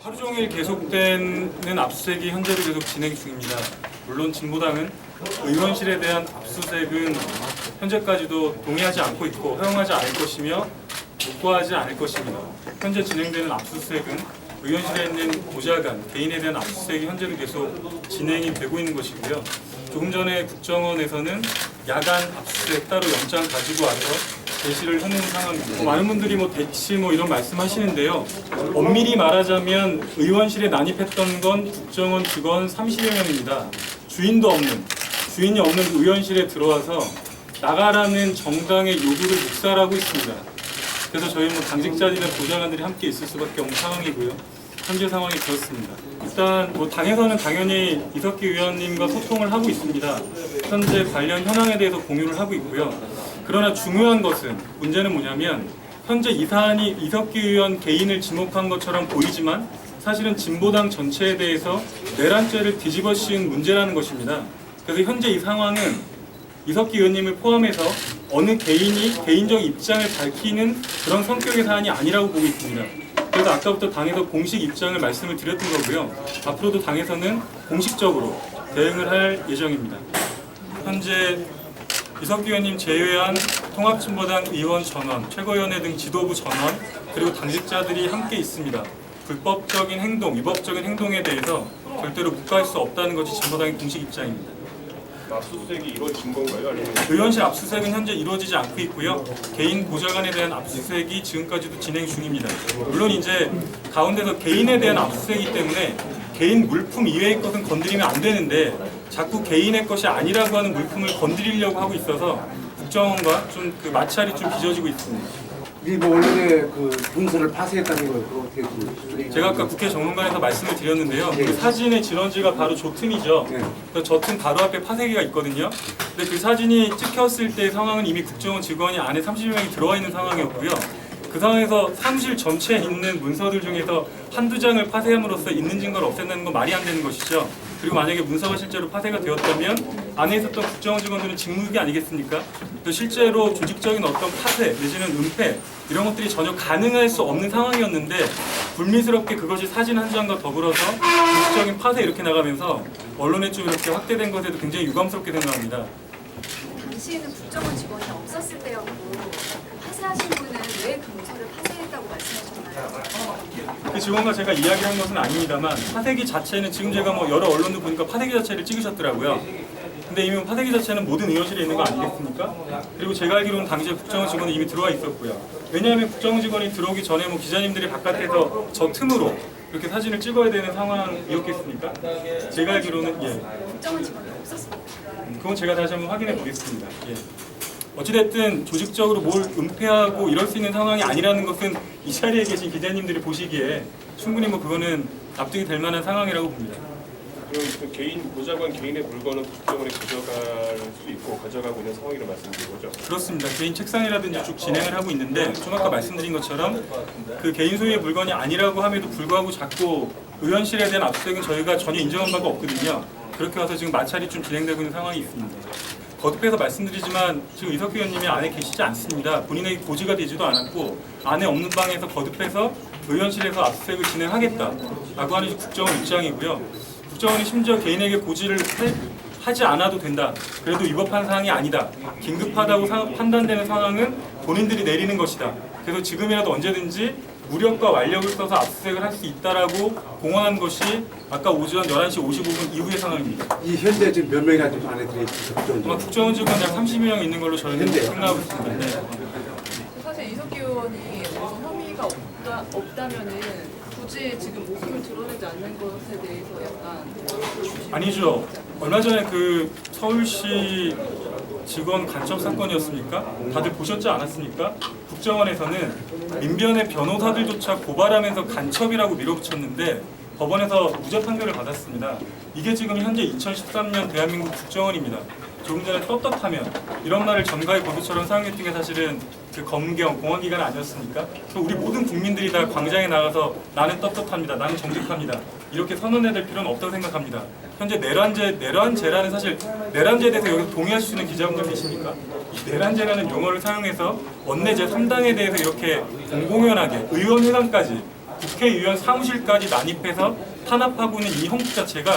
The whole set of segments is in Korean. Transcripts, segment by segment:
하루 종일 계속되는 압수수색이 현재도 계속 진행 중입니다. 물론 진보당은 의원실에 대한 압수수색은 현재까지도 동의하지 않고 있고 허용하지 않을 것이며 묵과하지 않을 것입니다. 현재 진행되는 압수수색은 의원실에 있는 보좌관, 개인에 대한 압수수색이 현재도 계속 진행이 되고 있는 것이고요. 조금 전에 국정원에서는 야간 압수수색 따로 영장 가지고 와서 제시를 해놓은 상황입니다. 많은 분들이 대치 이런 말씀하시는데요. 엄밀히 말하자면 의원실에 난입했던 건 국정원 직원 30여 명입니다. 주인이 없는 의원실에 들어와서 나가라는 정당의 요구를 묵살하고 있습니다. 그래서 저희 당직자들이나 보좌관들이 함께 있을 수밖에 없는 상황이고요. 현재 상황이 그렇습니다. 일단 당에서는 당연히 이석기 의원님과 소통을 하고 있습니다. 현재 관련 현황에 대해서 공유를 하고 있고요. 그러나 중요한 것은 문제는 뭐냐면 현재 이 사안이 이석기 의원 개인을 지목한 것처럼 보이지만 사실은 진보당 전체에 대해서 내란죄를 뒤집어 씌운 문제라는 것입니다. 그래서 현재 이 상황은 이석기 의원님을 포함해서 어느 개인이 개인적 입장을 밝히는 그런 성격의 사안이 아니라고 보고 있습니다. 그래서 아까부터 당에서 공식 입장을 말씀을 드렸던 거고요. 앞으로도 당에서는 공식적으로 대응을 할 예정입니다. 현재 이석기 의원님 제외한 통합진보당 의원 전원, 최고위원회 등 지도부 전원, 그리고 당직자들이 함께 있습니다. 불법적인 행동, 위법적인 행동에 대해서 절대로 묵과할 수 없다는 것이 진보당의 공식 입장입니다. 압수수색이 이루어진 건가요? 아니면 의원실 압수수색은 현재 이루어지지 않고 있고요. 개인 보좌관에 대한 압수수색이 지금까지도 진행 중입니다. 물론 이제 가운데서 개인에 대한 압수수색이기 때문에 개인 물품 이외의 것은 건드리면 안 되는데 자꾸 개인의 것이 아니라고 하는 물품을 건드리려고 하고 있어서 국정원과 좀 마찰이 좀 빚어지고 있습니다. 일부 언론의 문서를 파쇄했다는 거예요. 그거 어떻게 제가 아까 국회 정론관에서 말씀을 드렸는데요. 네. 그 사진의 진원지가 바로 저 틈이죠. 네. 저 틈 바로 앞에 파쇄기가 있거든요. 근데 그 사진이 찍혔을 때 상황은 이미 국정원 직원이 안에 30여 명이 들어와 있는 상황이었고요. 그 상황에서 사무실 전체에 있는 문서들 중에서 한두 장을 파쇄함으로써 있는 증거를 없앤다는 건 말이 안 되는 것이죠. 그리고 만약에 문서가 실제로 파쇄가 되었다면 안에 있었던 국정원 직원들은 직무유기 아니겠습니까? 또 실제로 조직적인 어떤 파쇄 내지는 은폐 이런 것들이 전혀 가능할 수 없는 상황이었는데 불미스럽게 그것이 사진 한 장과 더불어서 조직적인 파쇄 이렇게 나가면서 언론에 좀 이렇게 확대된 것에도 굉장히 유감스럽게 생각합니다. 당시에는 국정원 직원이 없었을 때였고 파쇄하신 분은 왜 그 문서를 파쇄했다고 말씀하셨나요? 그 직원과 제가 이야기한 것은 아닙니다만 파쇄기 자체는 지금 제가 여러 언론도 보니까 파쇄기 자체를 찍으셨더라고요. 근데 이미 파쇄기 자체는 모든 의원실에 있는 거 아니겠습니까? 그리고 제가 알기로는 당시에 국정원 직원은 이미 들어와 있었고요. 왜냐하면 국정원 직원이 들어오기 전에 기자님들이 바깥에서 저 틈으로 이렇게 사진을 찍어야 되는 상황이었겠습니까? 제가 알기로는 국정원 직원이 없었습니다. 그건 제가 다시 한번 확인해 보겠습니다. 어찌됐든 조직적으로 뭘 은폐하고 이럴 수 있는 상황이 아니라는 것은 이 자리에 계신 기자님들이 보시기에 충분히 그거는 납득이 될 만한 상황이라고 봅니다. 그럼 그 개인 보좌관 개인의 물건은 국정원에 가져갈 수 있고 가져가고 있는 상황이라고 말씀드린 거죠? 그렇습니다. 개인 책상이라든지 쭉 진행을 하고 있는데 좀 아까 말씀드린 것처럼 그 개인 소유의 물건이 아니라고 함에도 불구하고 자꾸 의원실에 대한 압수수색은 저희가 전혀 인정한 바가 없거든요. 그렇게 와서 지금 마찰이 좀 진행되고 있는 상황이 있습니다. 거듭해서 말씀드리지만 지금 이석기 의원님이 안에 계시지 않습니다. 본인에게 고지가 되지도 않았고 안에 없는 방에서 거듭해서 의원실에서 압수수색을 진행하겠다라고 하는 국정원 입장이고요. 국정원이 심지어 개인에게 고지를 하지 않아도 된다. 그래도 위법한 사항이 아니다. 긴급하다고 판단되는 상황은 본인들이 내리는 것이다. 그래서 지금이라도 언제든지 무력과 완력을 써서 압수수색을 할 수 있다라고 공언한 것이 아까 오전 11시 55분 이후의 상황입니다. 이 현재 지금 몇 명이나 좀 안에 들어있죠? 아마 국정원 직원 약 30여 명 있는 걸로 저희는 현재요? 생각하고 있습니다. 네. 사실 이석기 의원이 혐의가 없다면은 굳이 지금 목숨을 드러내지 않는 것에 대해서 약간 아니죠. 얼마 전에 그 서울시 직원 간첩 사건이었습니까? 다들 보셨지 않았습니까? 국정원에서는 민변의 변호사들조차 고발하면서 간첩이라고 밀어붙였는데 법원에서 무죄 판결을 받았습니다. 이게 지금 현재 2013년 대한민국 국정원입니다. 조금 전에 떳떳하면 이런 말을 전가의 고수처럼 사용했던 게 사실은 그 검경, 공안기관 아니었습니까? 그래서 우리 모든 국민들이 다 광장에 나가서 나는 떳떳합니다. 나는 정직합니다. 이렇게 선언해야 될 필요는 없다고 생각합니다. 현재 내란죄라는 사실 내란죄에 대해서 여기서 동의하실 수 있는 기자분들 계십니까? 이 내란죄라는 용어를 사용해서 원내 제3당에 대해서 이렇게 공공연하게 의원회관까지 국회의원 사무실까지 난입해서 탄압하고 있는 이 형국 자체가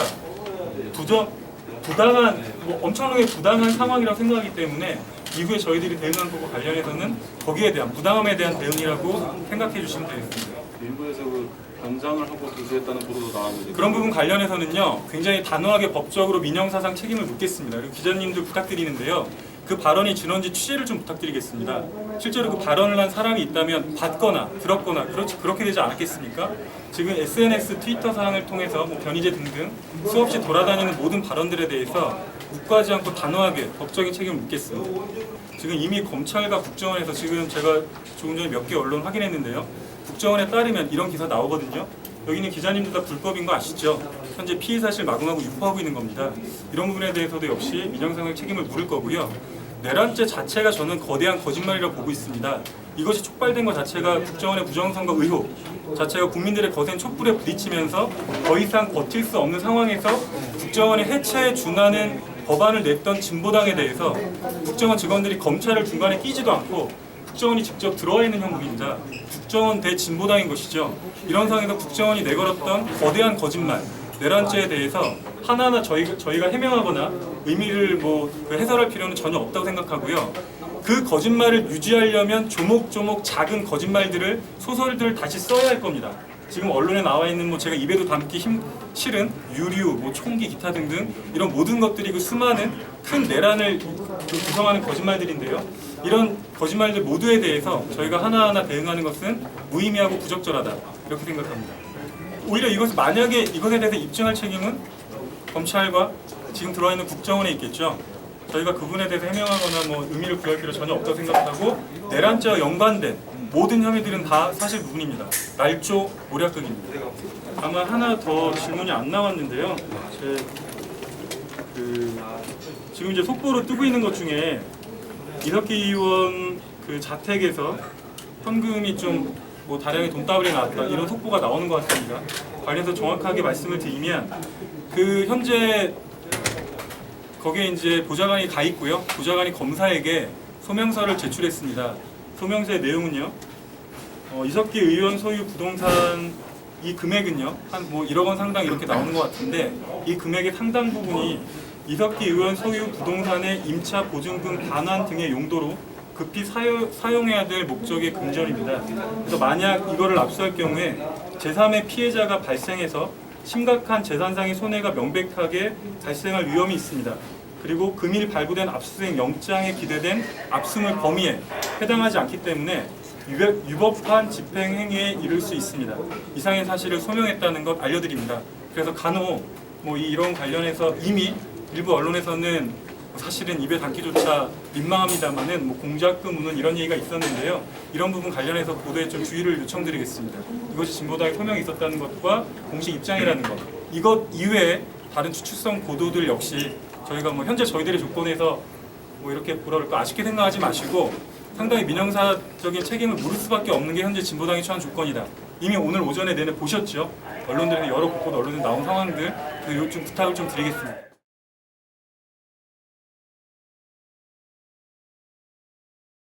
부당한, 엄청나게 부당한 상황이라고 생각하기 때문에 이후에 저희들이 대응하는 것과 관련해서는 거기에 대한 부당함에 대한 대응이라고 생각해 주시면 되겠습니다. 일부에서 그 변장을 하고 도주했다는 보도도 나오고 있는데 그런 부분 관련해서는요, 굉장히 단호하게 법적으로 민형사상 책임을 묻겠습니다. 그리고 기자님들 부탁드리는데요, 그 발언이 진원지 취재를 좀 부탁드리겠습니다. 실제로 그 발언을 한 사람이 있다면 봤거나 들었거나 그렇게 되지 않았겠습니까? 지금 SNS, 트위터 사항을 통해서 변희재 등등 수없이 돌아다니는 모든 발언들에 대해서 묵과하지 않고 단호하게 법적인 책임을 묻겠습니다. 지금 이미 검찰과 국정원에서 지금 제가 조금 전에 몇 개 언론 확인했는데요, 국정원에 따르면 이런 기사 나오거든요. 여기 있는 기자님들 다 불법인 거 아시죠? 현재 피의 사실 마구마구 유포하고 있는 겁니다. 이런 부분에 대해서도 역시 민형사상 책임을 물을 거고요. 내란죄 자체가 저는 거대한 거짓말이라고 보고 있습니다. 이것이 촉발된 것 자체가 국정원의 부정선거 의혹 자체가 국민들의 거센 촛불에 부딪히면서 더 이상 버틸 수 없는 상황에서 국정원의 해체에 준하는 법안을 냈던 진보당에 대해서 국정원 직원들이 검찰을 중간에 끼지도 않고 국정원이 직접 들어와 있는 형국입니다. 국정원 대 진보당인 것이죠. 이런 상황에서 국정원이 내걸었던 거대한 거짓말, 내란죄에 대해서 하나하나 저희가 해명하거나 의미를 해설할 필요는 전혀 없다고 생각하고요. 그 거짓말을 유지하려면 조목조목 작은 거짓말들을 소설들을 다시 써야 할 겁니다. 지금 언론에 나와 있는 제가 입에도 담기 싫은 유류, 총기, 기타 등등 이런 모든 것들이 그 수많은 큰 내란을 구성하는 거짓말들인데요. 이런 거짓말들 모두에 대해서 저희가 하나하나 대응하는 것은 무의미하고 부적절하다 이렇게 생각합니다. 오히려 만약에 이것에 대해서 입증할 책임은 검찰과 지금 들어와 있는 국정원에 있겠죠. 저희가 그분에 대해서 해명하거나 의미를 부여할 필요 전혀 없다고 생각하고 내란죄와 연관된 모든 혐의들은 다 사실 무근입니다. 날조 모략극입니다. 아마 하나 더 질문이 안 나왔는데요. 지금 이제 속보로 뜨고 있는 것 중에 이석기 의원 그 자택에서 현금이 좀 다량의 돈다발이 나왔다 이런 속보가 나오는 것 같습니다. 관련해서 정확하게 말씀을 드리면 그 현재 거기에 이제 보좌관이 가 있고요. 보좌관이 검사에게 소명서를 제출했습니다. 소명서의 내용은요. 이석기 의원 소유 부동산 이 금액은요. 한 1억 원 상당 이렇게 나오는 것 같은데 이 금액의 상당 부분이 이석기 의원 소유 부동산의 임차 보증금 반환 등의 용도로 급히 사용해야 될 목적의 금전입니다. 그래서 만약 이거를 압수할 경우에 제3의 피해자가 발생해서 심각한 재산상의 손해가 명백하게 발생할 위험이 있습니다. 그리고 금일 발부된 압수수색 영장에 기대된 압수물 범위에 해당하지 않기 때문에 위법한 집행행위에 이를 수 있습니다. 이상의 사실을 소명했다는 것 알려드립니다. 그래서 간혹 이런 관련해서 이미 일부 언론에서는 사실은 입에 담기조차 민망합니다만은 공작금 우는 이런 얘기가 있었는데요. 이런 부분 관련해서 보도에 좀 주의를 요청드리겠습니다. 이것이 진보당의 소명이 있었다는 것과 공식 입장이라는 것. 이것 이외에 다른 추측성 보도들 역시 저희가 현재 저희들의 조건에서 이렇게 아쉽게 생각하지 마시고 상당히 민형사적인 책임을 물을 수밖에 없는 게 현재 진보당이 처한 조건이다. 이미 오늘 오전에 내내 보셨죠? 언론들에서 여러 곳곳 언론에 나온 상황들 좀 부탁을 좀 드리겠습니다.